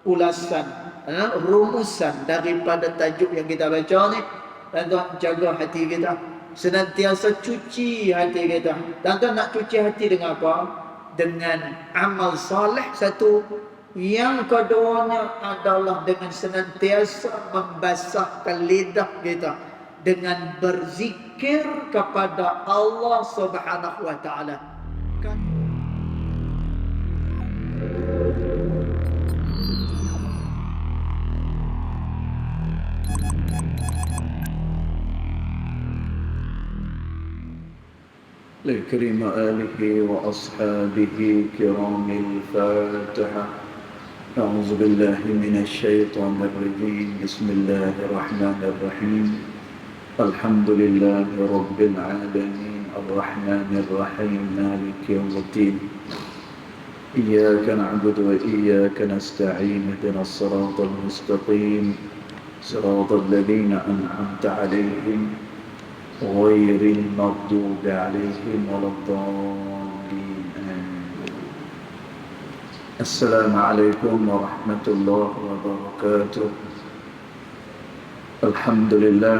ulasan, rumusan daripada tajuk yang kita baca ni. Tuan-tuan, jaga hati kita, senantiasa cuci hati kita. Tuan-tuan nak cuci hati dengan apa? Dengan amal soleh satu. Yang keduanya adalah dengan senantiasa membasahkan lidah kita dengan berzikir kepada Allah Subhanahu wa taala. لكريم آله وأصحابه كرام الفاتحة. أعوذ بالله من الشيطان الرجيم. بسم الله الرحمن الرحيم. الحمد لله رب العالمين الرحمن الرحيم مالك يوم الدين. إياك نعبد وإياك نستعين. اهدنا الصراط المستقيم صراط الذين أنعمت عليهم غير المغضوب عليهم ولا الضالين. السلام عليكم ورحمة الله وبركاته. الحمد لله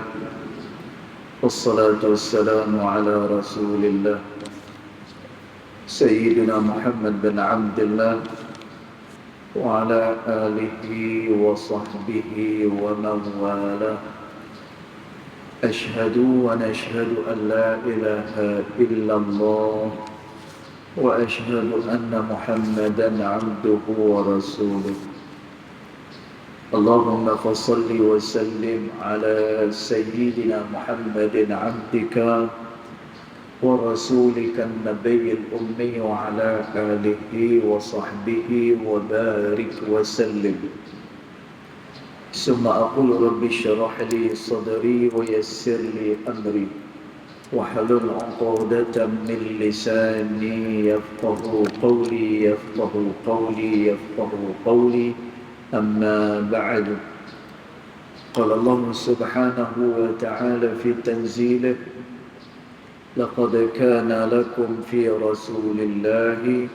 والصلاة والسلام على رسول الله سيدنا محمد بن عبد الله وعلى آله وصحبه ومن والاه. أشهد ونشهد أن لا إله إلا الله وأشهد أن محمدا عبده ورسوله. اللهم فصل وسلم على سيدنا محمد عبدك ورسولك النبي الأمي وعلى آله وصحبه وبارك وسلم. ثم أقول رب اشرح لي صدري ويسر لي أمري واحلل عقدة من لساني يفقه قولي أما بعد. قال الله سبحانه وتعالى في تنزيله: لقد كان لكم في رسول الله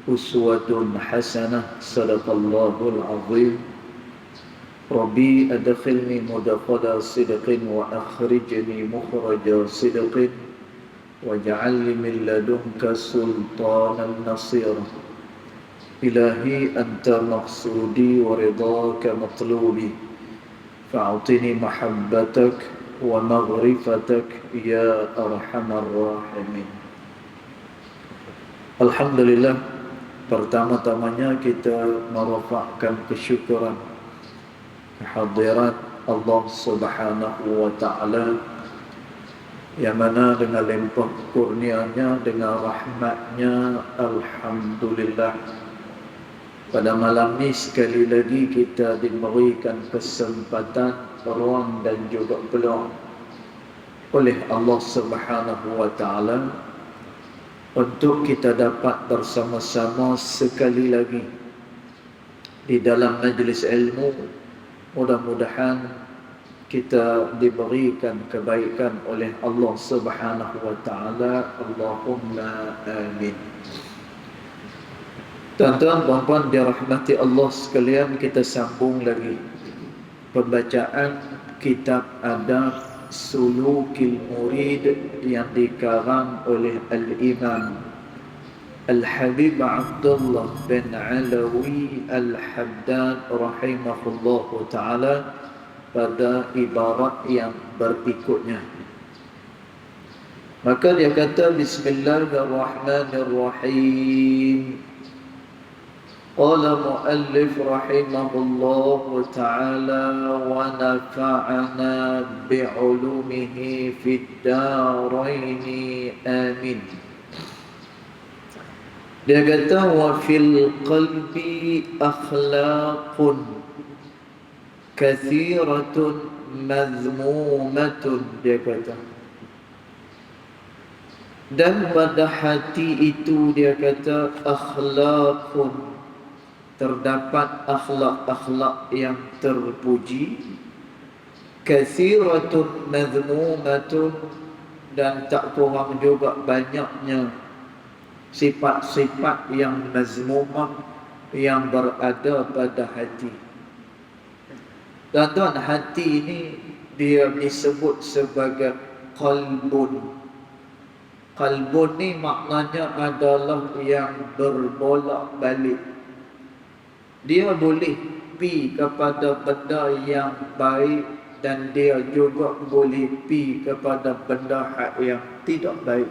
أسوة حسنة. صدق الله العظيم. ربي أدخلني مدخل صدق وأخرجني مخرج صدق واجعل لي من لدنك سلطانا نصيرا. إلهي أنت مقصودي ورضاك مطلوبي فأعطني محبتك ومغرفتك يا أرحم الراحمين. Alhamdulillah, pertama-tamanya kita merafakkan kesyukuran kehadirat Allah Subhanahu wa taala yang mana dengan limpah kurnianya, dengan rahmatnya, alhamdulillah pada malam ini sekali lagi kita diberikan kesempatan, ruang dan juga peluang oleh Allah Subhanahu wa taala untuk kita dapat bersama-sama sekali lagi di dalam majlis ilmu. Mudah-mudahan kita diberikan kebaikan oleh Allah Subhanahu wa taala. Allahumma amin. Tuan-tuan, puan-puan dirahmati Allah sekalian, kita sambung lagi pembacaan kitab Adab Sulukil Murid yang dikarang oleh Al-Imam Al-Habib Abdullah bin Alawi Al-Haddad rahimahullahu ta'ala pada ibarat yang berikutnya. Maka dia kata, Bismillahirrahmanirrahim. Qala muallif rahimahullahu ta'ala wa nafa'ana bi'ulumihi fid daraini amin. Dia kata wa fil qalbi akhlaqun kathiratun mazmumatun. Dia kata, dan pada hati itu dia kata akhlaqun, terdapat akhlak-akhlak yang terpuji, kathiratun mazmumatun, dan tak kurang juga banyaknya sifat-sifat yang mazmumah, yang berada pada hati. Tuan-tuan, hati ini dia disebut sebagai qalbun. Qalbun ni maknanya adalah yang berbolak-balik. Dia boleh pi kepada benda yang baik dan dia juga boleh pi kepada benda yang tidak baik.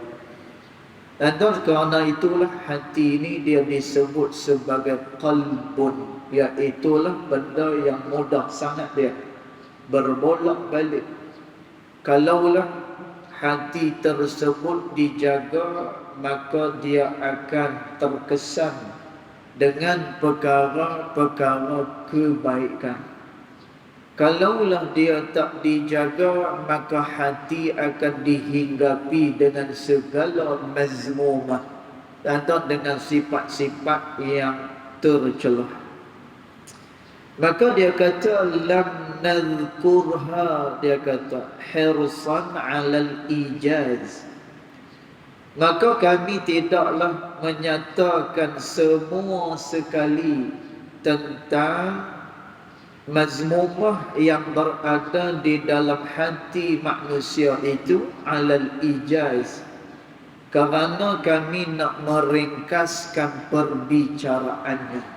Dan kerana itulah hati ini dia disebut sebagai qalbun, iaitulah benda yang mudah sangat dia berbolak-balik. Kalaulah hati tersebut dijaga, maka dia akan terkesan dengan perkara-perkara kebaikan. Kalaulah dia tak dijaga, maka hati akan dihinggapi dengan segala mazmumah atau dengan sifat-sifat yang tercelah. Maka dia kata lam nadhkurha, dia kata hirsan 'alal ijaz. Maka kami tidaklah menyatakan semua sekali tentang mazmumah yang berada di dalam hati manusia itu 'alal ijaz, kerana kami nak meringkaskan perbicaraannya.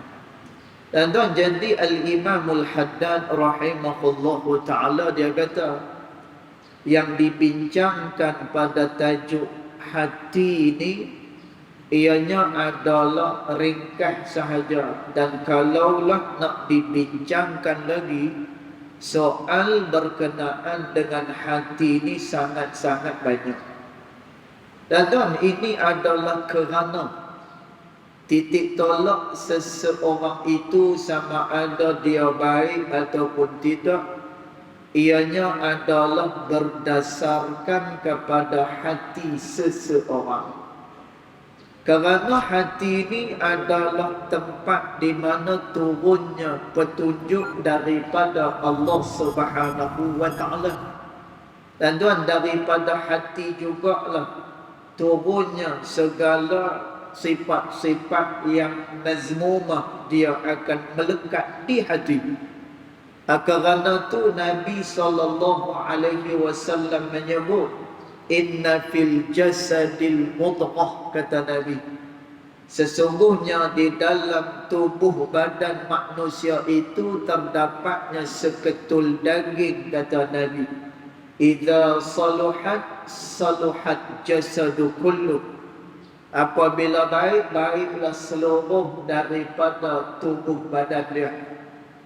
Dan tuan, jadi Al-Imam Al-Haddad rahimahullahu ta'ala dia kata yang dibincangkan pada tajuk hati ini ianya adalah ringkas sahaja, dan kalaulah nak dibincangkan lagi, soal berkenaan dengan hati ini sangat-sangat banyak. Dan tuan, ini adalah kerana titik tolak seseorang itu sama ada dia baik ataupun tidak, ianya adalah berdasarkan kepada hati seseorang. Kerana hati ini adalah tempat di mana turunnya petunjuk daripada Allah Subhanahu wa ta'ala. Dan tuan, daripada hati jugalah turunnya segala sifat-sifat yang mazmumah dia akan melekat di hati. Kerana tu Nabi SAW menyebut inna fil jasadil mudghah, kata Nabi, sesungguhnya di dalam tubuh badan manusia itu terdapatnya seketul daging, kata Nabi. Idza saluhat saluhat jasadu kullu. Apabila baik, baiklah seluruh daripada tubuh badan dia.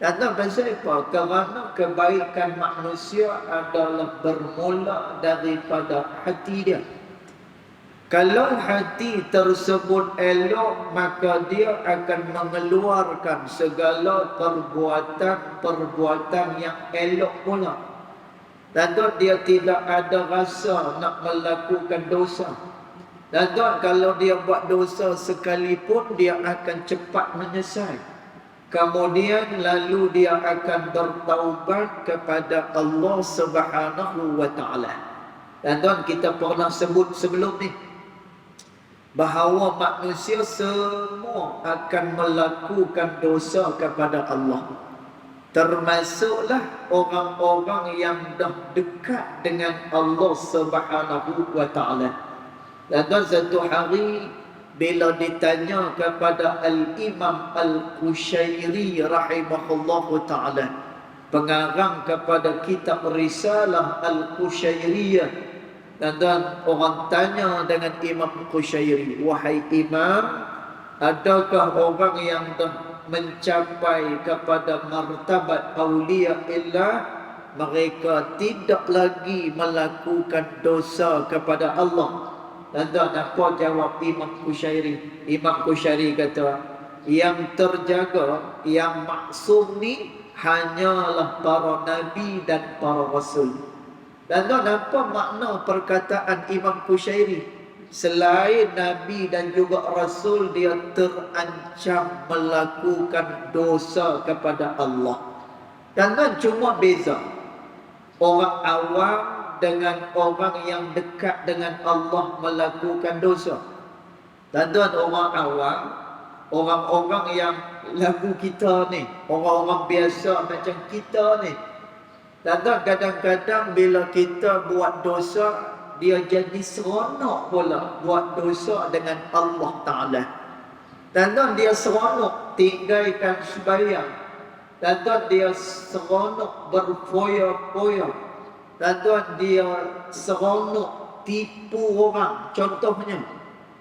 Dan pasal apa? Kerana kebaikan manusia adalah bermula daripada hati dia. Kalau hati tersebut elok, maka dia akan mengeluarkan segala perbuatan-perbuatan yang elok pula. Dan dia tidak ada rasa nak melakukan dosa. Dan kalau dia buat dosa sekalipun, dia akan cepat menyesal. Kemudian lalu dia akan bertaubat kepada Allah Subhanahu wa ta'ala. Dan kita pernah sebut sebelum ni bahawa manusia semua akan melakukan dosa kepada Allah. Termasuklah orang-orang yang dah dekat dengan Allah Subhanahu wa ta'ala. Dan satu hari bila ditanya kepada Al-Imam Al-Qushairi rahimahullahu ta'ala, pengarang kepada kitab Risalah Al-Qushairiyah, dan orang tanya dengan Imam Qushairi, wahai Imam, adakah orang yang dah mencapai kepada martabat awliya illah, mereka tidak lagi melakukan dosa kepada Allah? Dan apa jawab Imam Qushairi? Imam Qushairi kata, yang terjaga, yang maksum ni hanyalah para nabi dan para rasul. Dan apa makna perkataan Imam Qushairi? Selain nabi dan juga rasul, dia terancam melakukan dosa kepada Allah. Dan cuma beza orang awam dengan orang yang dekat dengan Allah melakukan dosa. Dan orang awam Orang-orang yang lagu kita ni, orang-orang biasa macam kita ni. Dan kadang-kadang bila kita buat dosa, dia jadi seronok pula buat dosa dengan Allah Ta'ala. Dan dia seronok tinggalkan sembahyang. Dan dia seronok berfoya-foya. Dan dia seronok tipu orang. Contohnya,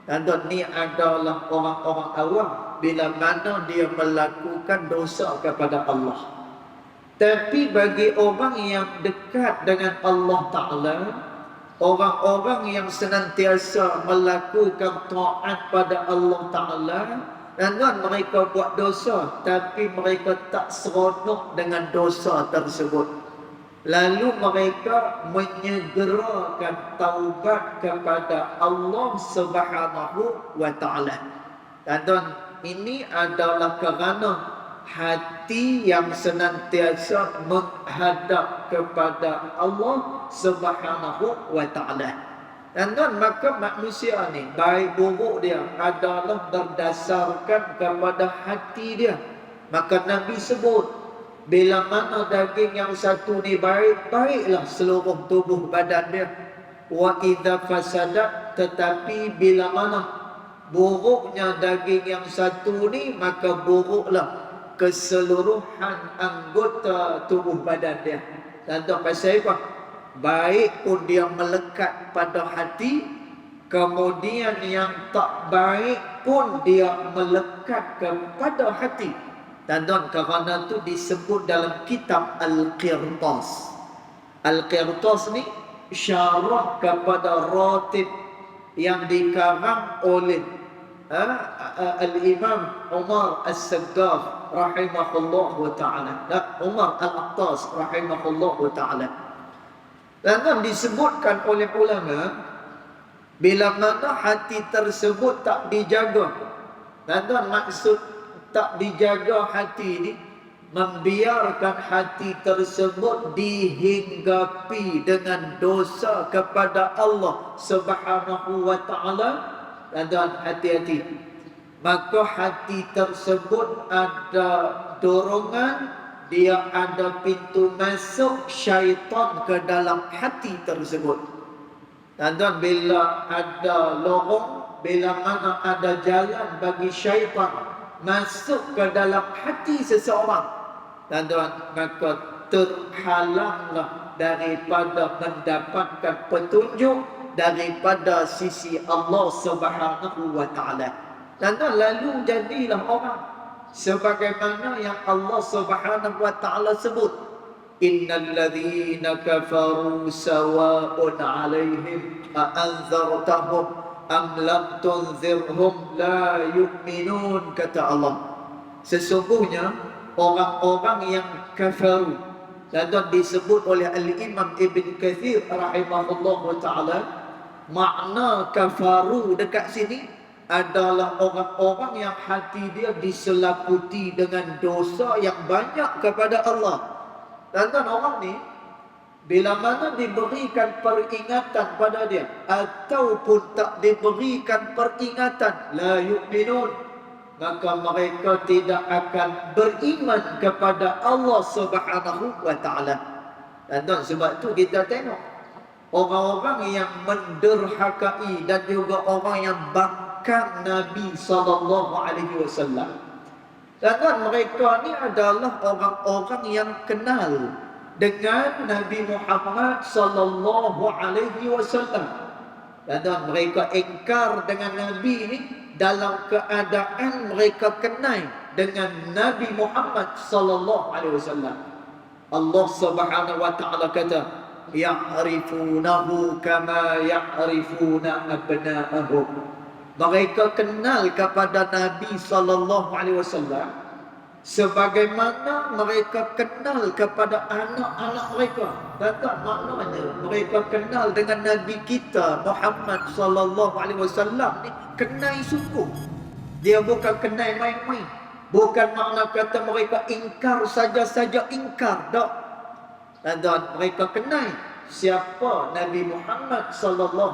dan ni adalah orang-orang awam bila mana dia melakukan dosa kepada Allah. Tapi bagi orang yang dekat dengan Allah Ta'ala, orang-orang yang senantiasa melakukan taat pada Allah Ta'ala, dan mereka buat dosa, tapi mereka tak seronok dengan dosa tersebut. Lalu mereka menyegerakan taubat kepada Allah Subhanahu wa Ta'ala. Dan ini adalah kerana hati yang senantiasa menghadap kepada Allah Subhanahu wa Ta'ala. Dan maka manusia ni baik buruk dia adalah berdasarkan kepada hati dia. Maka Nabi sebut, bila mana daging yang satu ni baik, baiklah seluruh tubuh badan dia. Wa idza fasadat, tetapi bila mana buruknya daging yang satu ni, maka buruklah keseluruhan anggota tubuh badan dia. Dan tu pasal apa? Baik pun dia melekat pada hati, kemudian yang tak baik pun dia melekat kepada hati. Dan kerana itu disebut dalam kitab Al-Qirtas. Al-Qirtas ni syarah kepada ratib yang dikarang oleh Al-Imam Umar As-Saggaf rahimahullah ta'ala. Umar Al-Aqtas rahimahullah ta'ala. Dan disebutkan oleh ulama, bila mana hati tersebut tak dijaga. Dan maksud tak dijaga hati ini, membiarkan hati tersebut dihinggapi dengan dosa kepada Allah Subhanahu wa Ta'ala. Dan hati-hati, maka hati tersebut ada dorongan, dia ada pintu masuk syaitan ke dalam hati tersebut. Dan bila ada lorong, bila mana ada jalan bagi syaitan masuk ke dalam hati seseorang, dan maka terhalanglah daripada mendapatkan petunjuk daripada sisi Allah Subhanahu wa Ta'ala. Dan lalu jadilah orang sebagaimana yang Allah Subhanahu wa Ta'ala sebut, innal ladzina kafaru sawa'un 'alaihim a anzartahum am lam tunzirhum la yu'minun, kata Allah. Sesungguhnya orang-orang yang kafaru, dan disebut oleh Al-Imam Ibn Kathir rahimahullah ta'ala, makna kafaru dekat sini adalah orang-orang yang hati dia diselaputi dengan dosa yang banyak kepada Allah. Dan orang ni bila mana diberikan peringatan pada dia ataupun tak diberikan peringatan, la yu'minun, maka mereka tidak akan beriman kepada Allah Subhanahu wa Ta'ala. Dan sebab tu kita tengok orang-orang yang menderhakai dan juga orang yang bangkang Nabi SAW. Dan mereka ni adalah orang-orang yang kenal dengan Nabi Muhammad SAW. Dan mereka ingkar dengan Nabi ni dalam keadaan mereka kenal dengan Nabi Muhammad SAW. Allah Subhanahu wa Ta'ala kata, ya'rifunahu kama ya'rifuna abna'ahum. Mereka kenal kepada Nabi SAW sebagaimana mereka kenal kepada anak-anak mereka. Dan maknanya mereka kenal dengan Nabi kita Muhammad SAW ni kenal sungguh. Dia bukan kenal main-main. Bukan makna kata mereka ingkar saja-saja ingkar, tak. Dan mereka kenal siapa Nabi Muhammad SAW.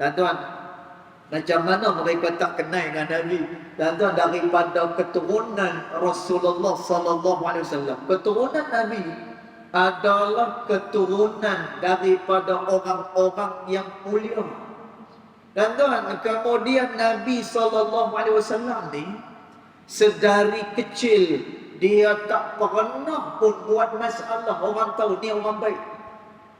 Dan Macam mana mereka tak kenal dengan Nabi? Tuan-tuan, daripada keturunan Rasulullah sallallahu alaihi wasallam. Keturunan Nabi adalah keturunan daripada orang-orang yang mulia. Tuan-tuan, kemudian Nabi sallallahu alaihi wasallam ni sedari kecil dia tak pernah pun buat masalah. Orang tahu dia orang baik.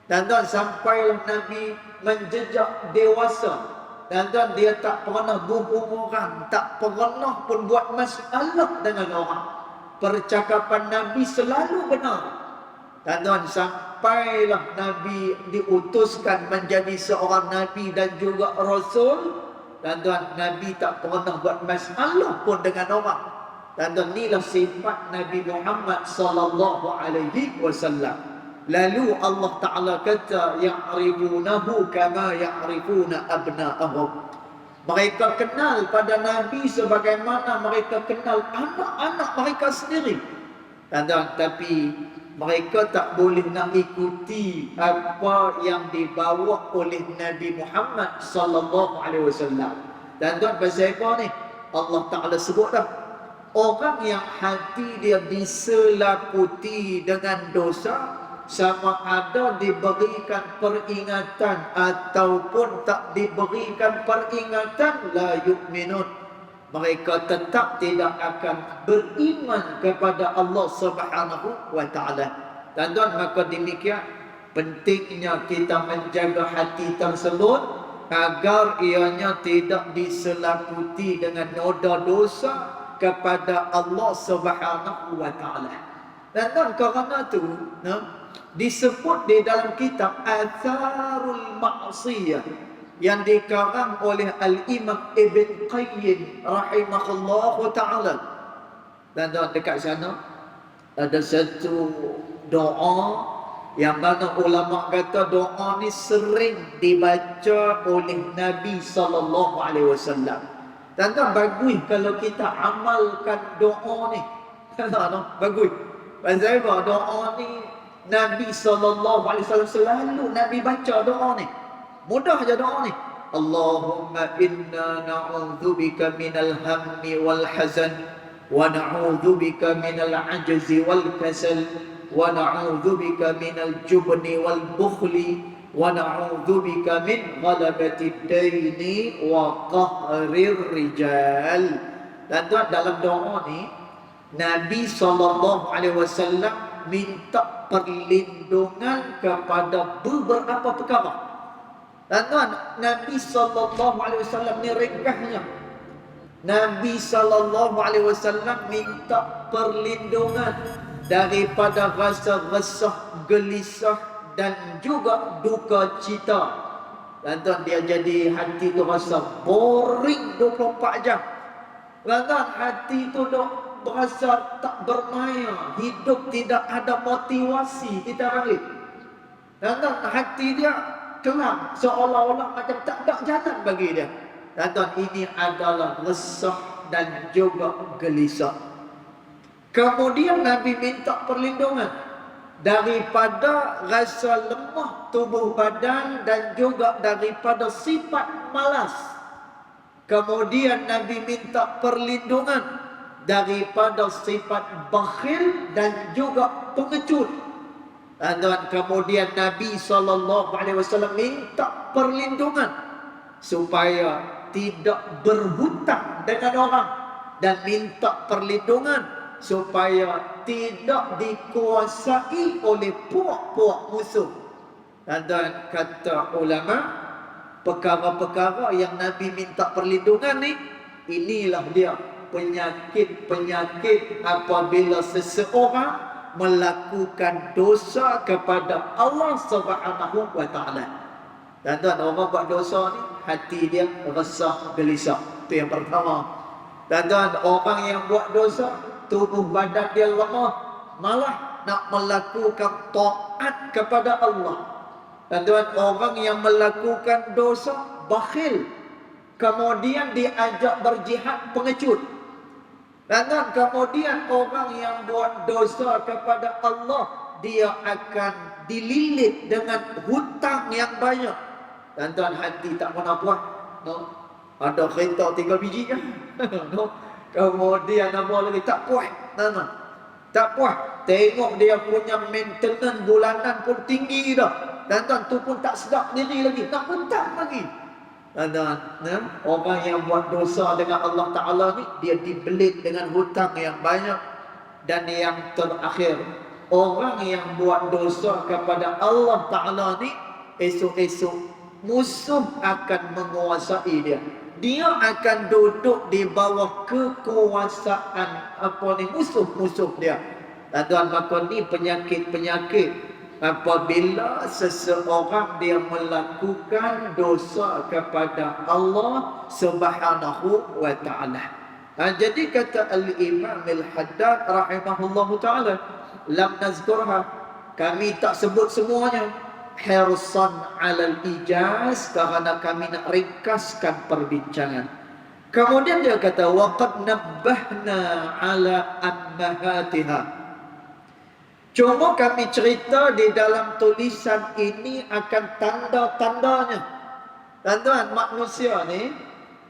Tuan-tuan, sampailah Nabi menjejak dewasa. Tuan-tuan, dia tak pernah bohong orang, tak pernah pun buat masalah dengan orang. Percakapan Nabi selalu benar. Tuan-tuan, sampailah Nabi diutuskan menjadi seorang Nabi dan juga Rasul. Tuan-tuan, Nabi tak pernah buat masalah pun dengan orang. Tuan-tuan, inilah sifat Nabi Muhammad sallallahu alaihi wasallam. Lalu Allah Ta'ala kata, ya'rifunahu kama ya'rifuna abna'ahum. Mereka kenal pada Nabi sebagaimana mereka kenal anak-anak mereka sendiri. Tapi mereka tak boleh nak ikuti apa yang dibawa oleh Nabi Muhammad sallallahu alaihi wasallam. Tuan-tuan, pasal apa ni? Allah Ta'ala sebut dah, orang yang hati dia diselaputi dengan dosa, sama ada diberikan peringatan ataupun tak diberikan peringatan, la yu'minun, mereka tetap tidak akan beriman kepada Allah Subhanahu wa taala. Tuan-tuan, maka demikian pentingnya kita menjaga hati tersebut agar ianya tidak diselaputi dengan noda dosa kepada Allah Subhanahu wa taala. Dan kerana itu disebut di dalam kitab Atharul Ma'siyah yang dikarang oleh Al-Imam Ibn Qayyim rahimahullahu ta'ala. Dan dekat sana ada satu doa yang mana ulama kata doa ni sering dibaca oleh Nabi sallallahu alaihi wasallam. Dan bagus kalau kita amalkan doa ni. Bagus. Pasal apa? Doa ni Nabi sallallahu alaihi wasallam selalu Nabi baca doa ni. Mudah je doa ni. Allahumma inna na'udzubika minal hammi wal hazan wa na'udzubika minal ajzi wal kasal wa na'udzubika minal jubni wal bukhli wa na'udzubika min ghalabatid daini wa qahrir rijal. Dan dalam doa ni Nabi sallallahu alaihi wasallam minta perlindungan kepada beberapa perkara. Dan Nabi sallallahu alaihi wasallam ni ringkasnya. Nabi sallallahu alaihi wasallam minta perlindungan daripada rasa resah, gelisah dan juga duka cita. Dan dia jadi hati tu rasa boring 24 jam. Dan hati tu dok berasa tak bermaya, hidup tidak ada motivasi, kita panggil. Dan hati dia kelam, seolah-olah macam tak ada jalan bagi dia. Dan ini adalah resah dan juga gelisah. Kemudian Nabi minta perlindungan daripada rasa lemah tubuh badan dan juga daripada sifat malas. Kemudian Nabi minta perlindungan daripada sifat bakhil dan juga pengecut. Dan kemudian Nabi SAW minta perlindungan supaya tidak berhutang dengan orang, dan minta perlindungan supaya tidak dikuasai oleh puak-puak musuh. Dan kata ulama, perkara-perkara yang Nabi minta perlindungan ni, inilah dia penyakit-penyakit apabila seseorang melakukan dosa kepada Allah Subhanahu wa taala. Dan orang buat dosa ni hati dia resah, gelisah. Itu yang pertama. Dan orang yang buat dosa tubuh badan dia lemah, malah nak melakukan taat kepada Allah. Dan orang yang melakukan dosa bakhil, kemudian diajak berjihad, pengecut. Dan kemudian orang yang buat dosa kepada Allah, dia akan dililit dengan hutang yang banyak. Dan hati tak pernah puas. Ada kereta 3 biji kan. No. Kemudian apa lagi? Tak puas. Tuan-tuan. Tak puas. Tengok dia punya maintenance bulanan pun tinggi dah. Tuan-tuan, tu pun tak sedap diri lagi. Nak hutang lagi. Tuan-tuan, orang yang buat dosa dengan Allah Ta'ala ni, dia dibelit dengan hutang yang banyak. Dan yang terakhir, orang yang buat dosa kepada Allah Ta'ala ni, esok-esok musuh akan menguasai dia. Dia akan duduk di bawah kekuasaan musuh-musuh dia. Tuan-tuan, maka ni penyakit-penyakit apabila seseorang dia melakukan dosa kepada Allah Subhanahu wa taala. Jadi kata Al-Imam Al-Haddad rahimahullahu taala, lam nazkurha, kami tak sebut semuanya, hirsan 'alal ijaz, kerana kami nak ringkaskan perbincangan. Kemudian dia kata waqad nabbahna 'ala ammahatiha. Cuma kami cerita di dalam tulisan ini akan tanda-tandanya. Tuan-tuan, manusia ni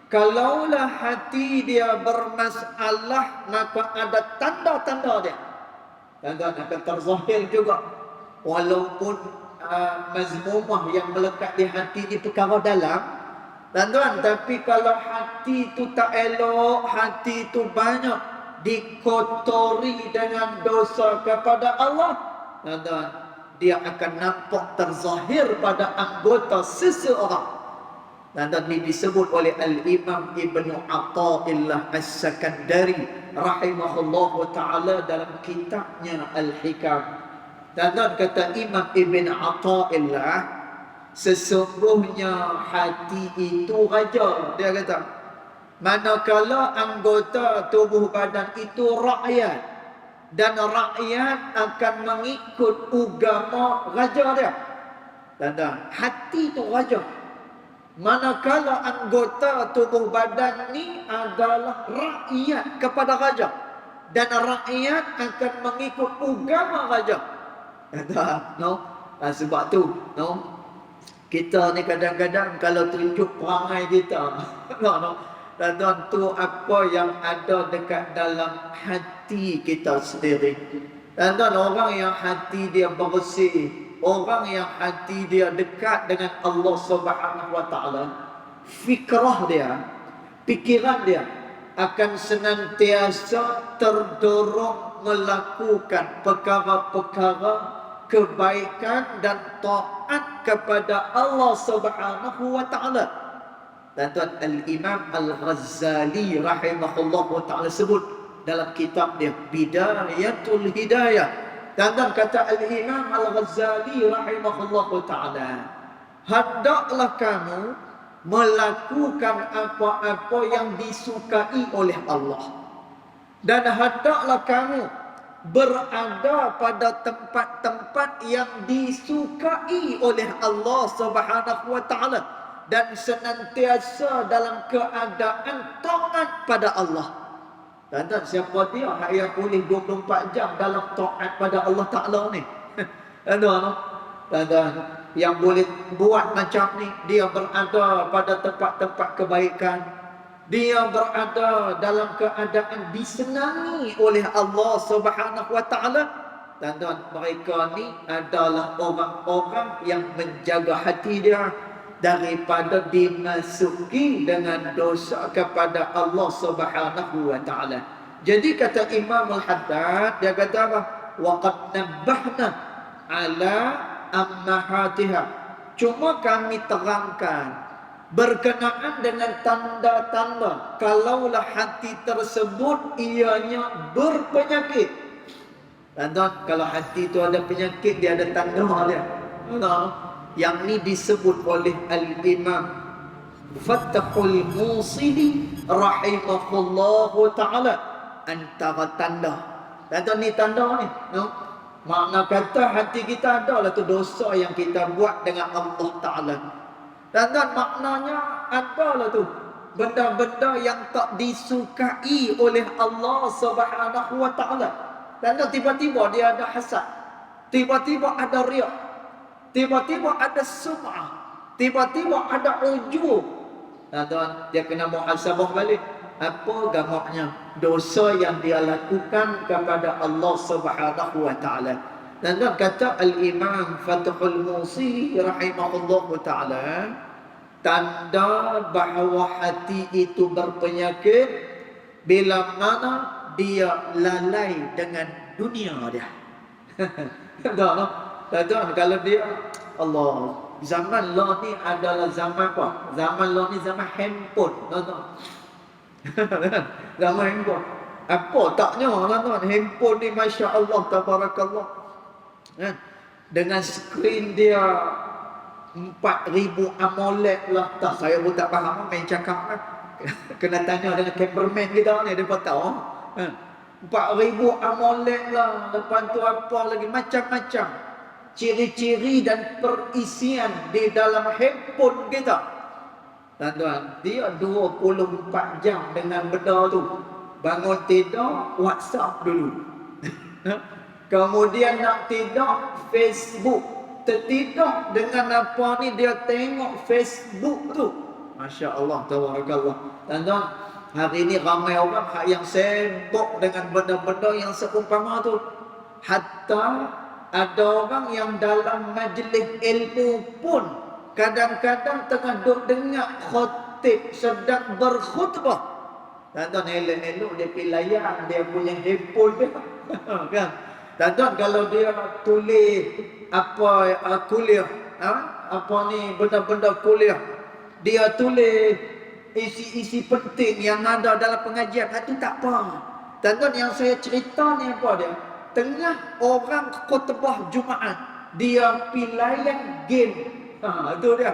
kalaulah hati dia bermasalah, maka ada tanda-tanda dia. Tuan-tuan, akan terzahir juga. Walaupun mazmumah yang melekat di hati ni perkara dalam, tuan-tuan, tapi kalau hati tu tak elok, hati tu banyak dikotori dengan dosa kepada Allah, tuan-tuan, dia akan nampak terzahir pada anggota seseorang. Tuan-tuan, ini disebut oleh Al-Imam Ibnu Athaillah As-Sakandari rahimahullahu ta'ala dalam kitabnya Al-Hikam. Tuan-tuan, kata Imam Ibn Athaillah, sesungguhnya hati itu raja. Dia kata, manakala anggota tubuh badan itu rakyat, dan rakyat akan mengikut agama raja dia. Tuan-tuan, hati itu raja. Manakala anggota tubuh badan ni adalah rakyat kepada raja, dan rakyat akan mengikut agama raja. No? Sebab tu, no? Kita ni kadang-kadang kalau tunjuk perangai kita, no? Tuan-tuan, tu apa yang ada dekat dalam hati kita sendiri. Tuan-tuan, orang yang hati dia bersih, orang yang hati dia dekat dengan Allah Subhanahu wa taala, fikrah dia, pikiran dia akan senantiasa terdorong melakukan perkara-perkara kebaikan dan taat kepada Allah Subhanahu wa taala. Tuan-tuan, Al-Imam Al-Ghazali rahimahullahu taala sebut dalam kitab dia Bidayatul Hidayah. Tuan-tuan, kata Al-Imam Al-Ghazali rahimahullahu taala, hendaklah kamu melakukan apa-apa yang disukai oleh Allah, dan hendaklah kamu berada pada tempat-tempat yang disukai oleh Allah Subhanahu wa taala, dan senantiasa dalam keadaan taat pada Allah. Tuan-tuan, siapa dia yang boleh 24 jam dalam taat pada Allah Taala ni? Tuan-tuan, yang boleh buat macam ni, dia berada pada tempat-tempat kebaikan, dia berada dalam keadaan disenangi oleh Allah Subhanahu wa taala. Tuan-tuan, mereka ni adalah orang-orang yang menjaga hati dia daripada dimasuki dengan dosa kepada Allah Subhanahu wa taala. Jadi kata Imam Al-Haddad, dia kata apa? Waqad nabbahna ala ammahatiha. Cuma kami terangkan berkenaan dengan tanda-tanda kalaulah hati tersebut ianya berpenyakit. Tuan-tuan, kalau hati itu ada penyakit, dia ada tanda dia. Yang ni disebut oleh Al-Imam Fathul Musili rahimahullahu ta'ala antara tanda. Tuan-tuan, ni tanda ni, makna kata hati kita adalah tu dosa yang kita buat dengan Allah Ta'ala. Tuan-tuan, maknanya adalah tu benda-benda yang tak disukai oleh Allah Subhanahu wa taala. Tuan-tuan, tiba-tiba dia ada hasad, tiba-tiba ada riak, tiba-tiba ada sum'ah, tiba-tiba ada ujub. Tuan, dia kena muhasabah balik. Apa gamaknya? Dosa yang dia lakukan kepada Allah Subhanahu wa taala. Dan tuan kata Al-Imam Fathul Musi rahimahullahu taala, tanda bahawa hati itu berpenyakit bila mana dia lalai dengan dunia dia. Tuan, kalau dia Allah, zaman lo ni adalah zaman apa? Zaman lo ni zaman handphone, tuan-tuan. Zaman handphone. Apa taknya, tuan-tuan? Handphone ni Masya Allah, tabarakallah. Dengan skrin dia 4,000 AMOLED lah. Tak, saya pun tak faham, main cakap lah. Kena tanya dengan cameraman kita ni, dia pun tahu. 4,000 AMOLED lah. Lepas tu apa lagi, macam-macam ciri-ciri dan perisian di dalam handphone kita. Tuan-tuan, dia 24 jam dengan benda tu. Bangun tidur, WhatsApp dulu. Kemudian nak tidur, Facebook. Tertidur dengan apa ni, dia tengok Facebook tu. Masya Allah, tabarakallah. Tuan-tuan, hari ni ramai orang yang sibuk dengan benda-benda yang seumpama tu. Hatta ada orang yang dalam majlis ilmu pun kadang-kadang tengah duduk dengar khatib sedang berkhutbah. Tuan-tuan, elok-elok dia pergi layan dia punya handphone dia. Kan? Tuan-tuan, kalau dia tulis apa kuliah, apa ni benda-benda kuliah, dia tulis isi-isi penting yang ada dalam pengajian, itu tak apa. Tuan-tuan, yang saya cerita ni apa dia? Tengah orang khutbah Jumaat, dia pilayan game. Itu dia.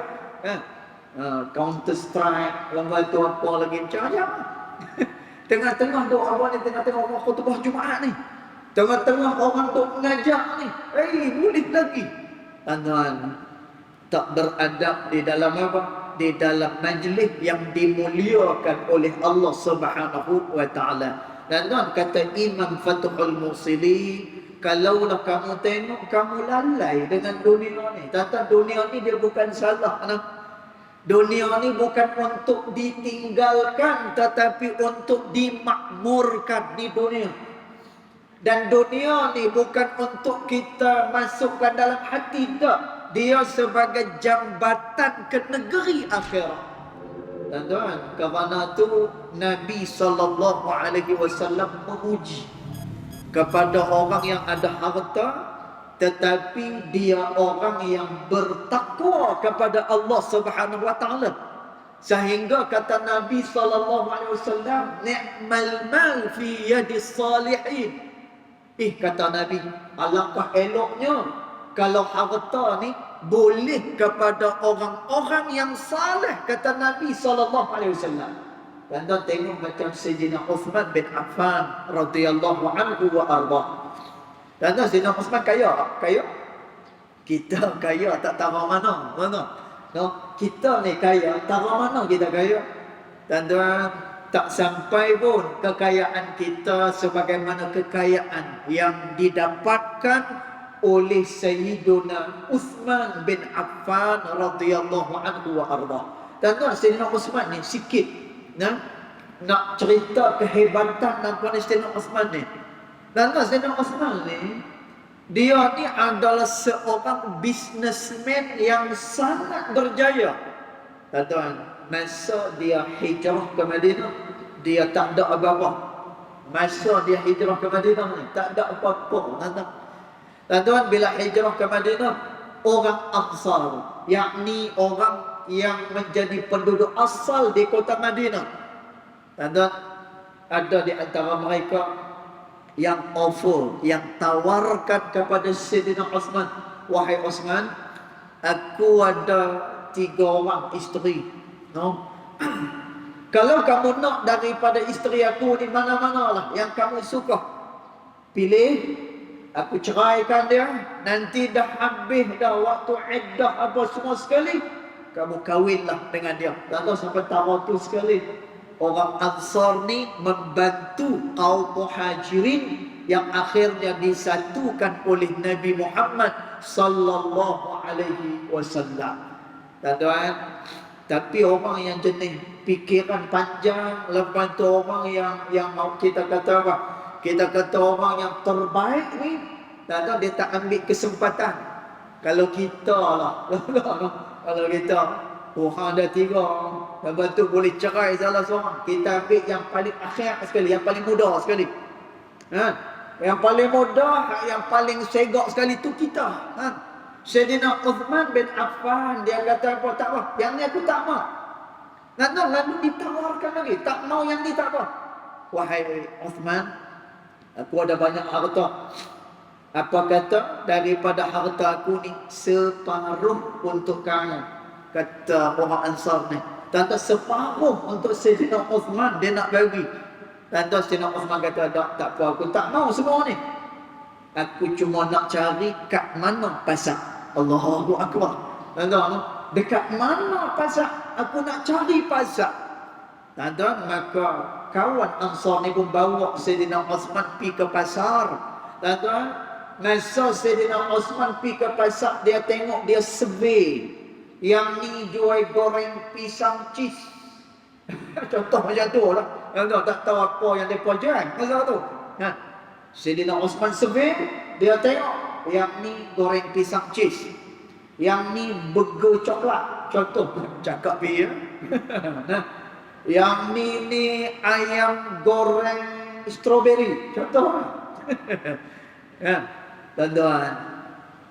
Counter Strike, lepas tu apa lagi macam-macam. Tengah-tengah doa apa ni, tengah-tengah orang khutbah Jumaat ni. Tengah-tengah orang duk mengajar ni. Boleh lagi. Tuan-tuan, tak beradab di dalam apa? Di dalam majlis yang dimuliakan oleh Allah Subhanahu wa taala. Dan tuan, kata Imam Fathul Musili, kalaulah kamu tengok kamu lalai dengan dunia ni. Tuan-tuan, dunia ni dia bukan salah. Dunia ni bukan untuk ditinggalkan, tetapi untuk dimakmurkan di dunia. Dan dunia ni bukan untuk kita masukkan dalam hati, tak. Dia sebagai jambatan ke negeri akhirat. Tuan-tuan, kerana tu Nabi SAW memuji kepada orang yang ada harta, tetapi dia orang yang bertakwa kepada Allah Subhanahu wa taala. Sehingga kata Nabi SAW, ni'mal mal fi yadis salihin. Kata Nabi, alangkah eloknya kalau harta ni boleh kepada orang-orang yang saleh, kata Nabi SAW. Dan tuan tengok macam Sayyidina Uthman bin Affan radhiyallahu anhu wa arda. Dan tuan, Sayyidina Uthman kaya. Kita kaya tak tahu mana. No, kita ni kaya, tahu mana kita kaya. Dan tuan, tak sampai pun kekayaan kita sebagaimana kekayaan yang didapatkan oleh Sayyiduna Uthman bin Affan radhiyallahu anhu wa arda. Tuan-tuan, Sayyidina Uthman ni sikit nak cerita kehebatan nampak Sayyidina Uthman ni. Tuan-tuan, Sayyidina Uthman ni, dia ni adalah seorang businessman yang sangat berjaya. Tuan-tuan, masa dia hijrah ke Madinah, dia tak ada apa-apa. Masa dia hijrah ke Madinah ni, tak ada apa-apa. Tuan-tuan, bila hijrah ke Madinah, orang Ansar, yakni orang yang menjadi penduduk asal di kota Madinah. Tuan-tuan, ada di antara mereka yang offer, yang tawarkan kepada Sayyidina Uthman, wahai Uthman, aku ada 3 orang isteri. Kalau kamu nak daripada isteri aku di mana-mana lah yang kamu suka, pilih. Aku ceraikan dia, nanti dah habis dah waktu iddah apa semua sekali, kamu kahwinlah dengan dia. Tak tahu sampai tahu tu sekali. Orang Ansar ni membantu kaum Muhajirin yang akhirnya disatukan oleh Nabi Muhammad sallallahu alaihi wasallam. Tuan-tuan, Tapi orang yang jenis fikiran panjang, lepas tu orang yang mau kita kata apa? Kita kata orang yang terbaik ni, dan dia tak ambil kesempatan. Kalau kita lah, kalau kita orang ada 3, lepas tu boleh cerai salah seorang, kita ambil yang paling akhir sekali, yang paling muda sekali. Yang paling muda, yang paling segak sekali tu kita. Sayyidina Uthman bin Affan, dia kata apa? Tak apa, yang ni aku tak mau. Lalu ditawarkan lagi, tak mau yang ni tak apa. Wahai Uthman, aku ada banyak harta. Apa kata daripada harta aku ni separuh untuk kamu, kata orang Ansar ni. Tanda separuh untuk Sayyidina Uthman dia nak bagi. Tanda Sayyidina Uthman kata tak apa, aku tak mau semua ni. Aku cuma nak cari kat mana pasar. Allahu Akbar. Tanda dekat mana pasar? Aku nak cari pasar. Tanda maka kawan Ansar ni pun bawa Sayyidina Uthman pergi ke pasar. Tanda masa Sayyidina Uthman pergi ke pasar, dia tengok, dia survey. Yang ni jual goreng pisang cheese. Contoh macam tu lah. Tak tahu apa yang dia jual masa tu. Sayyidina Uthman survey, dia tengok yang ni goreng pisang cheese, yang ni burger coklat. Contoh cakap dia. Yang ni ayam goreng strawberry. Contoh. Tuan-tuan,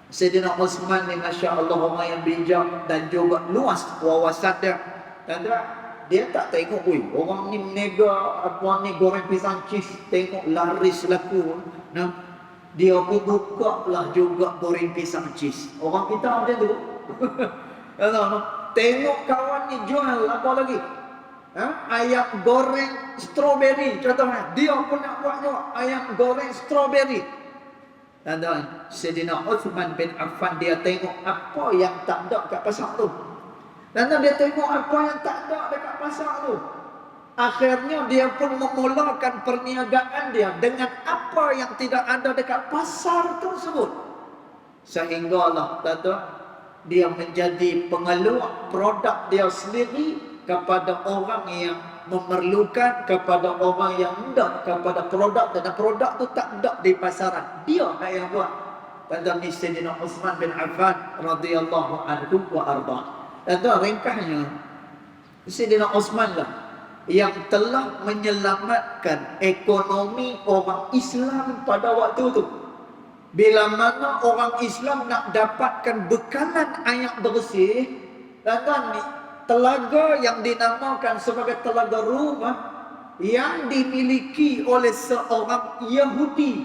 Sayyidina Uthman ni Masya Allah orang yang bijak dan juga luas wawasan dia. Tuan-tuan, dia tak tengok, orang ni mega, apa ni goreng pisang cheese, tengok laris laku. Dia pun buka lah juga goreng pisang cheese. Orang kita macam tu. Tengok kawan ni jual apa lagi? Ayam goreng strawberry contohnya. Dia pun nak buat juga ayam goreng strawberry. Tuan-tuan, Sayyidina Uthman bin Affan dia tengok apa yang tak ada kat pasar tu. Tuan-tuan, dia tengok apa yang tak ada dekat pasar tu. Akhirnya dia pun memulakan perniagaan dia dengan apa yang tidak ada dekat pasar tersebut. Sehinggalah tuan-tuan, dia menjadi pengeluar produk dia sendiri kepada orang yang memerlukan, kepada orang yang hendak kepada produk, dan produk tu tak ada di pasaran. Dia yang buat. Tuan-tuan, ni Sayyidina Uthman bin Affan radhiyallahu anhu wa arda. Tuan-tuan, ringkasnya Sayyidina Uthman lah yang telah menyelamatkan ekonomi orang Islam pada waktu itu. Bila mana orang Islam nak dapatkan bekalan air bersih, tuan-tuan, telaga yang dinamakan sebagai telaga Rumah yang dimiliki oleh seorang Yahudi.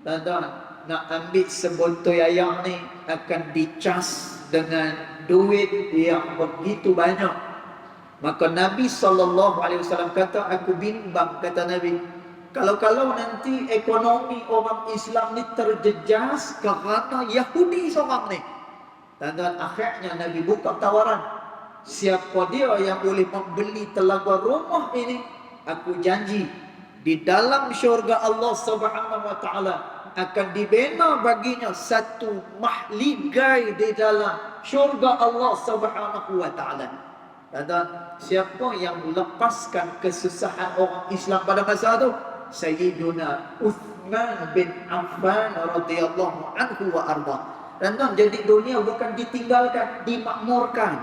Tuan-tuan, nak ambil sebotol air ni akan dicas dengan duit yang begitu banyak. Maka Nabi SAW kata, aku bimbang, kata Nabi, kalau nanti ekonomi orang Islam ni terjejas kerana Yahudi seorang ni. Dan akhirnya Nabi buka tawaran, siapa dia yang boleh membeli telaga Rumah ini, aku janji di dalam syurga Allah Subhanahu wa taala akan dibina baginya satu mahligai di dalam syurga Allah Subhanahu wa taala. Dan siapa yang melepaskan kesusahan orang Islam pada masa itu? Sayyiduna Uthman bin Affan radhiyallahu anhu wa arda. Dan jadi dunia bukan ditinggalkan, dimakmurkan.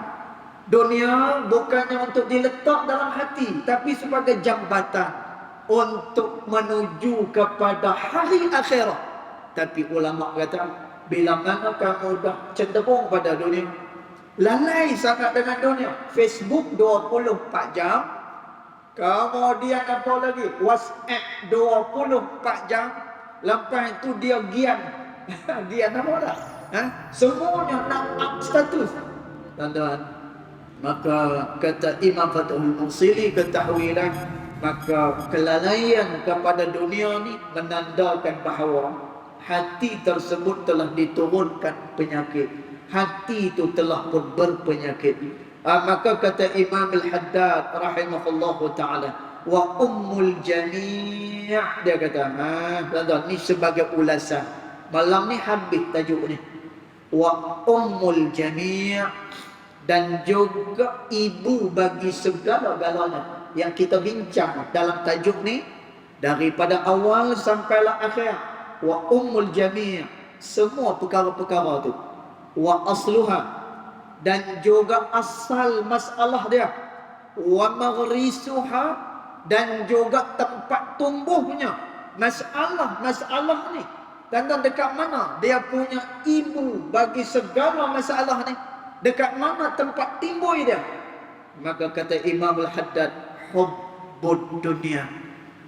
Dunia bukannya untuk diletak dalam hati, tapi sebagai jambatan untuk menuju kepada hari akhirat. Tapi ulama kata, bila mana kamu dah cenderung pada dunia, lalai sangat dengan dunia, Facebook 24 jam, kemudian apa lagi, WhatsApp 24 jam, lepas itu dia gian gian apa dah? Semuanya nak up status. Tuan-tuan, maka kata Imam Fathul Mursili, ketahuilah, maka kelalaian kepada dunia ni menandakan bahawa hati tersebut telah diturunkan penyakit. Hati itu telah pun berpenyakit. Maka kata Imam Al-Haddad rahimahullahu ta'ala, wa ummul jami', dia kata, tuan-tuan, ni sebagai ulasan. Malam ni habis tajuk ni. Wa ummul jami', dan juga ibu bagi segala-galanya yang kita bincang dalam tajuk ni daripada awal sampailah akhir. Wa ummul jami', semua perkara-perkara tu. Wa asluha, dan juga asal masalah dia. Wa maghrisuha, dan juga tempat tumbuhnya masalah ni. Dan dekat mana dia punya ibu bagi segala masalah ni, dekat mana tempat timbul dia. Maka kata Imam Al-Haddad, hubbud dunia,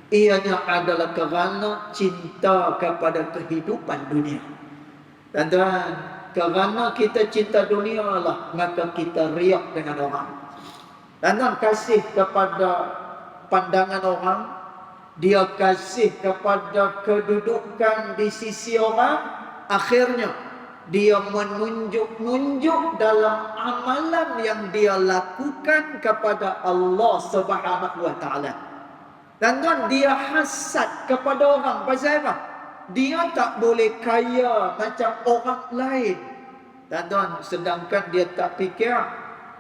ianya adalah kerana cinta kepada kehidupan dunia. Tuan-tuan, kerana kita cinta dunia lah, maka kita riak dengan orang. Tuan-tuan, kasih kepada pandangan orang, dia kasih kepada kedudukan di sisi orang, akhirnya dia menunjuk-nunjuk dalam amalan yang dia lakukan kepada Allah Subhanahu wa taala. Tuan-tuan, dia hasad kepada orang. Pasal apa? Dia tak boleh kaya macam orang lain. Tuan-tuan, sedangkan dia tak fikir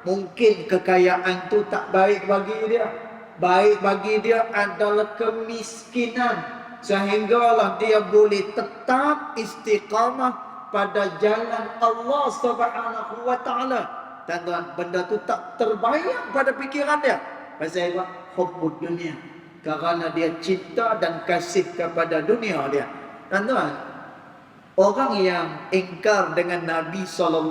mungkin kekayaan tu tak baik bagi dia. Baik bagi dia adalah kemiskinan, sehinggalah dia boleh tetap istiqamah pada jalan Allah Subhanahu wa taala. Tuan-tuan, benda tu tak terbayang pada fikiran dia. Pasal apa? Hubbud dunia, kerana dia cinta dan kasih kepada dunia dia. Tuan-tuan, orang yang ingkar dengan Nabi SAW,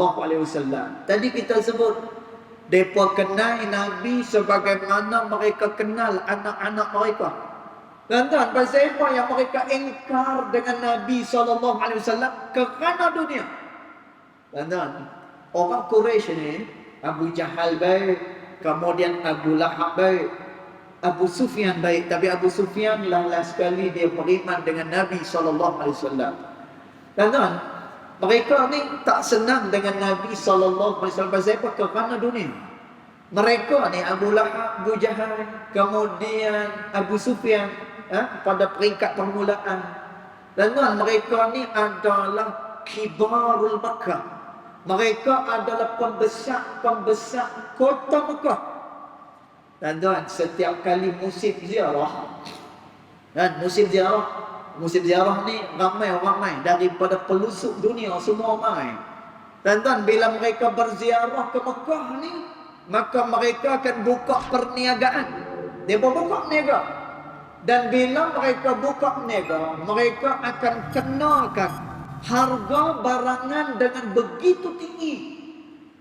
tadi kita sebut mereka kenal Nabi sebagaimana mereka kenal anak-anak mereka. Tuan-tuan, pasal apa yang mereka ingkar dengan Nabi SAW? Kerana dunia. Tuan-tuan, orang Quraisy ni, Abu Jahal baik, kemudian Abu Lahab baik, Abu Sufyan baik, tapi Abu Sufyan last sekali dia beriman dengan Nabi SAW. Tuan-tuan, mereka ni tak senang dengan Nabi SAW. Pasal apa? Kerana dunia. Mereka ni Abu Lahab, Abu Jahal, kemudian Abu Sufyan, pada peringkat permulaan. Tuan-tuan, mereka ni adalah kibarul Makkah. Mereka adalah pembesar kota Makkah. Tuan-tuan, setiap kali musim ziarah, dan musim ziarah ni ramai daripada pelosok dunia semua mai. Tuan-tuan, bila mereka berziarah ke Mekah ni, maka mereka akan buka perniagaan. Dia buka niaga. Dan bila mereka buka niaga, mereka akan kenakan harga barangan dengan begitu tinggi.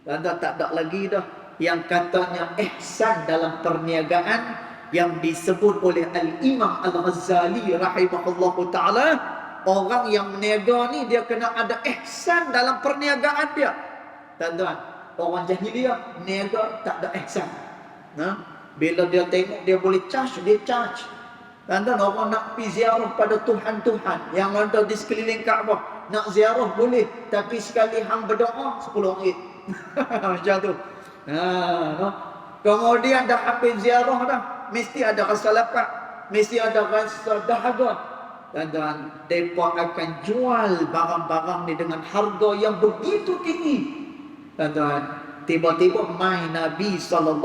Tuan-tuan, tak ada lagi dah yang katanya ihsan dalam perniagaan yang disebut oleh Al-Imam Al-Ghazali rahimahullahu ta'ala. Orang yang meniaga ni dia kena ada ihsan dalam perniagaan dia. Tuan-tuan, orang jahiliah niaga tak ada ihsan. Bila dia tengok dia boleh charge, dia charge. Tuan-tuan, orang nak pergi ziarah pada Tuhan-Tuhan yang ada di sekeliling Kaabah, nak ziarah boleh, tapi sekali hang berdoa RM10. Macam tu. Kemudian dah habis ziarah dah, mesti ada rasa lapar, mesti ada rasa dahaga. Dan mereka akan jual barang-barang ni dengan harga yang begitu tinggi. Dan tiba-tiba mai Nabi SAW.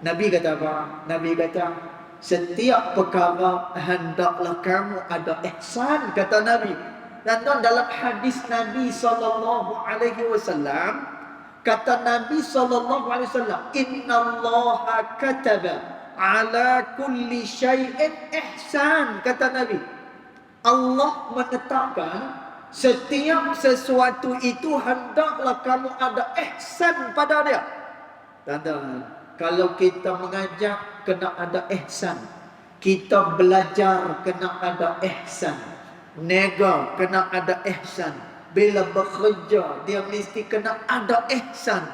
Nabi kata apa? Nabi kata, setiap perkara hendaklah kamu ada ihsan, kata Nabi. Dan dalam hadis Nabi SAW, kata Nabi SAW, innallaha kataba ala kulli syai'in ihsan, kata Nabi. Allah menetapkan setiap sesuatu itu hendaklah kamu ada ihsan pada dia. Tuan-tuan, kalau kita mengajar kena ada ihsan, kita belajar kena ada ihsan, niaga kena ada ihsan, bila bekerja dia mesti kena ada ihsan.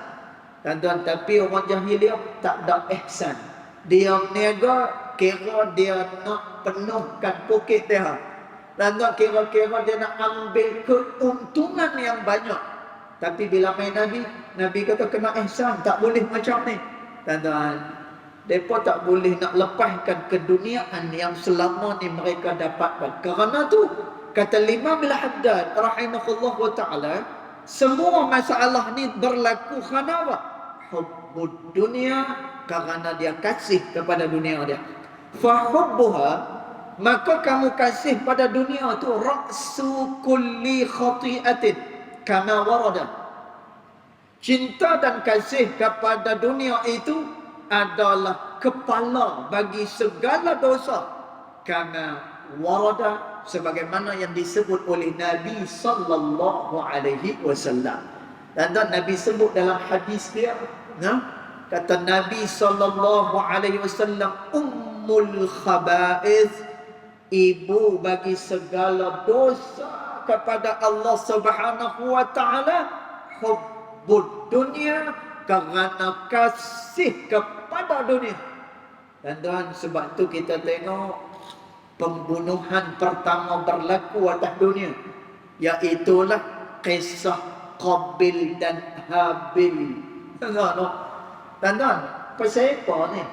Tuan-tuan, tapi orang jahiliah tak ada ihsan. Dia niaga kira dia nak penuhkan poket dia. Tuan-tuan, kira-kira dia nak ambil keuntungan yang banyak. Tapi bila main Nabi kata kena ihsan, tak boleh macam ni. Tuan-tuan, mereka tak boleh nak lepaskan keduniaan yang selama ni mereka dapatkan. Kerana tu kata Imam Al-Haddad rahimahullah ta'ala, Semua masalah ni berlaku kerana apa? Hubbud dunia, kerana dia kasih kepada dunia dia. Fahubbuha, maka kamu kasih pada dunia tu ra'su kulli khati'atin kama warada. Cinta dan kasih kepada dunia itu adalah kepala bagi segala dosa, kama warada, sebagaimana yang disebut oleh Nabi sallallahu alaihi wasallam. Dan Nabi sebut dalam hadis dia, kata Nabi sallallahu alaihi wasallam, ummul khaba'ith, ibu bagi segala dosa kepada Allah Subhanahu wa taala, hubbud dunia, kerana kasih kepada dunia. Dan sebab tu kita tengok pembunuhan pertama berlaku atas dunia, iaitulah kisah Qabil dan Habil. Tuan-tuan, pasal apa ni?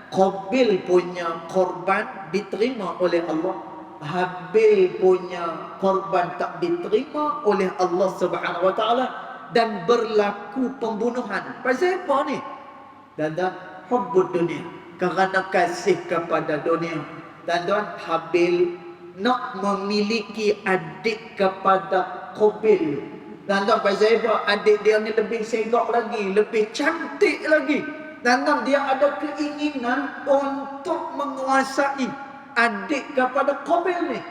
Qabil punya korban diterima oleh Allah, Habil punya korban tak diterima oleh Allah Subhanahu wa taala, dan berlaku pembunuhan. Pasal apa ni? Dan hubbud dunia, kerana kasih kepada dunia. Dan Habil nak memiliki adik kepada Qabil. Dan pasal apa? Adik dia ni lebih segak lagi, lebih cantik lagi. Dan dia ada keinginan untuk menguasai adik kepada Qabil ni.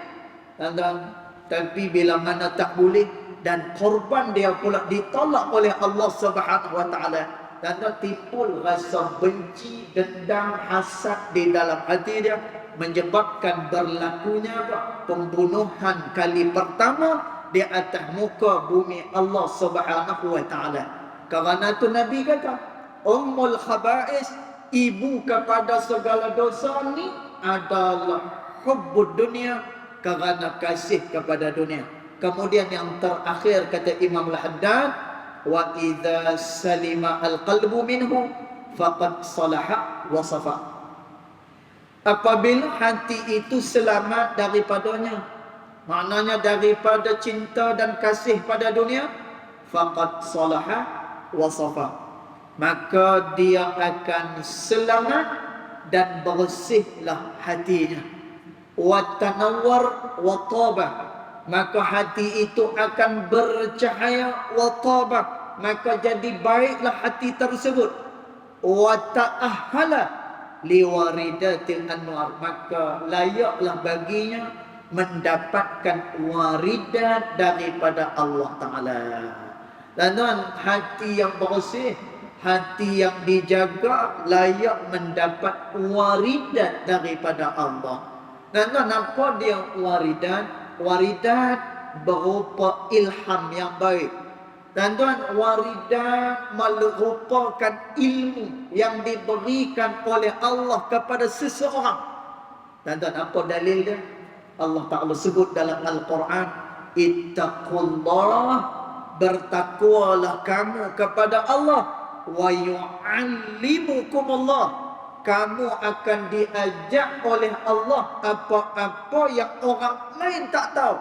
Dan tapi bila mana tak boleh, dan korban dia pula ditolak oleh Allah Subhanahu wa taala, dan timbul rasa benci, dendam, hasad di dalam hati dia, menyebabkan berlakunya pembunuhan kali pertama di atas muka bumi Allah Subhanahu wa taala. Kerana itu Nabi kata, ummul khaba'is, ibu kepada segala dosa ni adalah hubbud dunia, kerana kasih kepada dunia. Kemudian yang terakhir kata Imam Al-Haddad, wa idza salima al-qalbu minhu faqad salaha wa safa. Apabila hati itu selamat daripadanya, maknanya daripada cinta dan kasih pada dunia, faqad salaha wa safa, maka dia akan selamat dan bersihlah hatinya. Wa tanawwar wa taba, maka hati itu akan bercahaya, wa taba, maka jadi baiklah hati tersebut. Wa ta'ahhala liwaridatil anwar, maka layaklah baginya mendapatkan waridat daripada Allah Ta'ala. Dan hati yang bersih, hati yang dijaga, layak mendapat waridat daripada Allah. Dan apa dia waridat? Waridat berupa ilham yang baik. Dan waridat merupakan ilmu yang diberikan oleh Allah kepada seseorang. Dan apa dalil dia? Allah Ta'ala sebut dalam Al-Quran, ittaqullah, bertakwalah kamu kepada Allah, wa yu'allimukumullah, kamu akan diajak oleh Allah apa-apa yang orang lain tak tahu.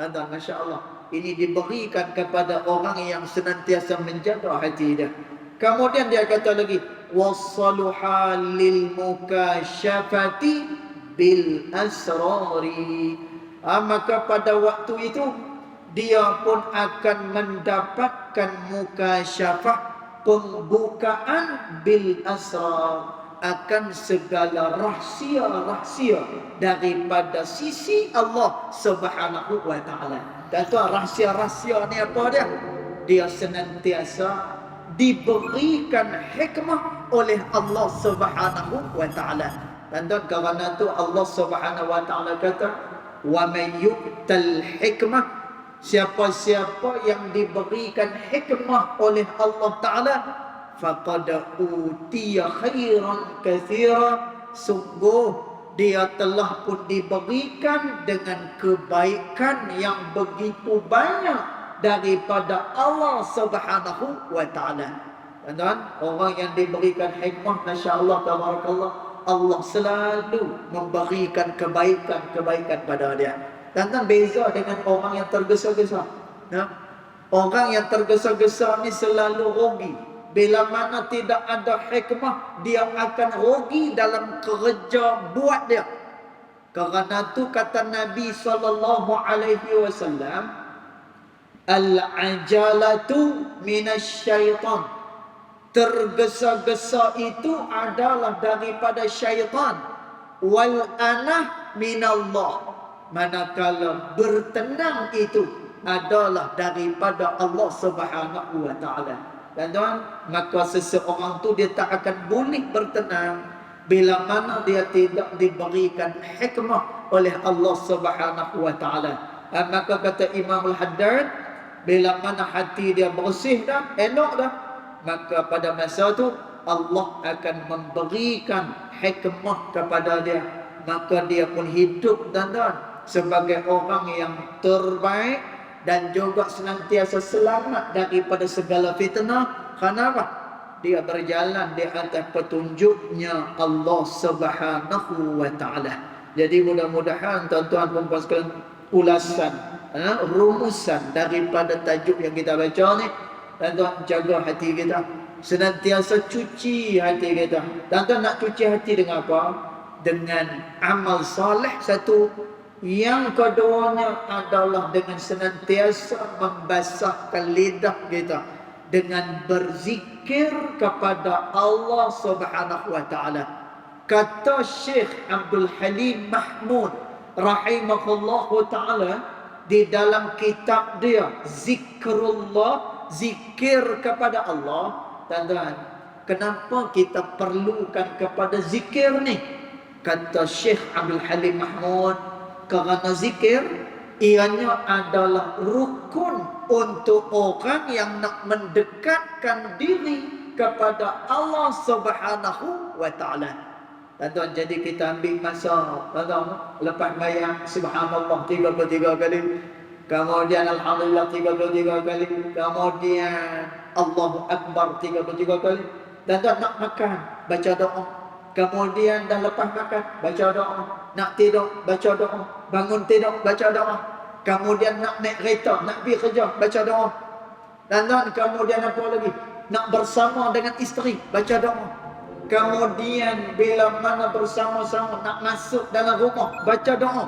Dan Masya Allah, ini diberikan kepada orang yang senantiasa menjaga hati dia. Kemudian dia kata lagi, wassaluha lil mukasyafati bil asrari, maka pada waktu itu dia pun akan mendapatkan mukasyafah, pembukaan bil asrar, akan segala rahsia-rahsia daripada sisi Allah Subhanahu wa taala. Dan tu rahsia-rahsia ni apa dia? Dia senantiasa diberikan hikmah oleh Allah Subhanahu wa taala. Dan kerana tu Allah Subhanahu wa taala kata, wa may yu'tal hikmah, siapa-siapa yang diberikan hikmah oleh Allah Ta'ala, faqad utiya khairan katsira, sungguh dia telah pun diberikan dengan kebaikan yang begitu banyak daripada Allah Subhanahu wa taala. Dan orang yang diberikan hikmah, masya-Allah tabarakallah, Allah selalu memberikan kebaikan-kebaikan pada dia. Dan beza dengan orang yang tergesa-gesa. Orang yang tergesa-gesa ni selalu rugi. Bila mana tidak ada hikmah, dia akan rugi dalam kerja buat dia. Kerana tu kata Nabi SAW, al-ajalatu minasyaitan. Tergesa-gesa itu adalah daripada syaitan. Wal anah minallah. Manakala bertenang itu adalah daripada Allah Subhanahu wa taala. Dan tuan, maka seseorang tu dia tak akan boleh bertenang bila mana dia tidak diberikan hikmah oleh Allah Subhanahu wa taala. Maka kata Imam Al-Haddad, bila mana hati dia bersih dah, elok dah, maka pada masa tu Allah akan memberikan hikmah kepada dia. Maka dia pun hidup dan sebagai orang yang terbaik dan juga senantiasa selamat daripada segala fitnah. Kenapa? Dia berjalan di atas petunjuknya Allah Subhanahu wa taala. Jadi mudah-mudahan tuan-tuan dan puan sekalian, ulasan, rumusan daripada tajuk yang kita baca ni, tuan-tuan jaga hati kita, senantiasa cuci hati kita. Tuan-tuan nak cuci hati dengan apa? Dengan amal saleh satu. Yang keduanya adalah dengan senantiasa membasahkan lidah kita dengan berzikir kepada Allah Subhanahu wa taala. Kata Syekh Abdul Halim Mahmud rahimahullahu taala di dalam kitab dia Zikrullah, zikir kepada Allah. Tuan-tuan, kenapa kita perlukan kepada zikir ni? Kata Syekh Abdul Halim Mahmud, kerana zikir ianya adalah rukun untuk orang yang nak mendekatkan diri kepada Allah Subhanahu wa taala. Tuan-tuan, jadi kita ambil masa, tuan-tuan, lepas bayang subhanallah 33 kali, kemudian alhamdulillah 33 kali, kemudian Allahu akbar 33 kali. Tuan-tuan nak makan, baca doa. Kemudian dah lepas makan, baca doa. Nak tidur, baca doa. Bangun tidur, baca doa. Kemudian nak naik kereta, nak pergi kerja, baca doa. Dan kemudian apa lagi? Nak bersama dengan isteri, baca doa. Kemudian bila mana bersama-sama nak masuk dalam rumah, baca doa.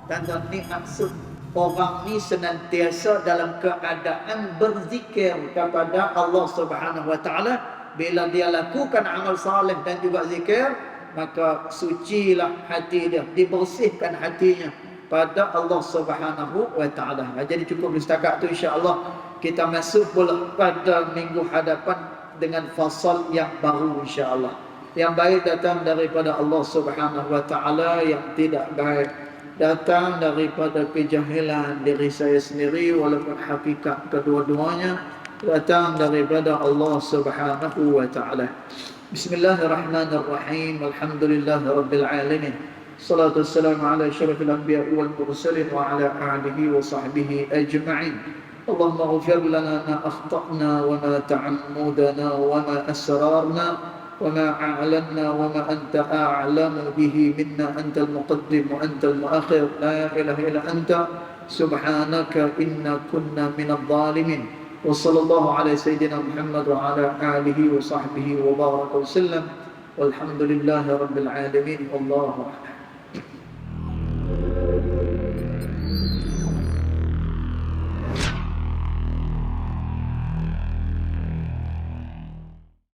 Dan ni maksud orang ni senantiasa dalam keadaan berzikir kepada Allah Subhanahu wa taala. Bila dia lakukan amal saleh dan juga zikir, maka sucilah hati dia, dibersihkan hatinya pada Allah Subhanahu wa taala. Jadi cukup setakat tu, insya-Allah kita masuk pula pada minggu hadapan dengan fasal yang baru, insya-Allah. Yang baik datang daripada Allah Subhanahu wa taala, yang tidak baik datang daripada kejahilan diri saya sendiri, walaupun hakikat kedua-duanya datang daripada Allah Subhanahu wa taala. Bismillahirrahmanirrahim. Alhamdulillahirabbil alamin. Salatu wassalamu ala asyrafil anbiya'i wal mursalin wa ala alihi wa sahbihi ajma'in. Allahumma ighfir lana ma akhta'na wa ma ta'ammudna wa ma asrarna wa ma a'lanna wa ma anta a'lamu bihi minna, antal muqaddim wa antal muakhir, la ilaha illa anta subhanaka inna kunna minadh dhalimin. وصلى الله على سيدنا محمد وعلى آله وصحبه وبارك وسلم والحمد لله رب العالمين. والله أعلم.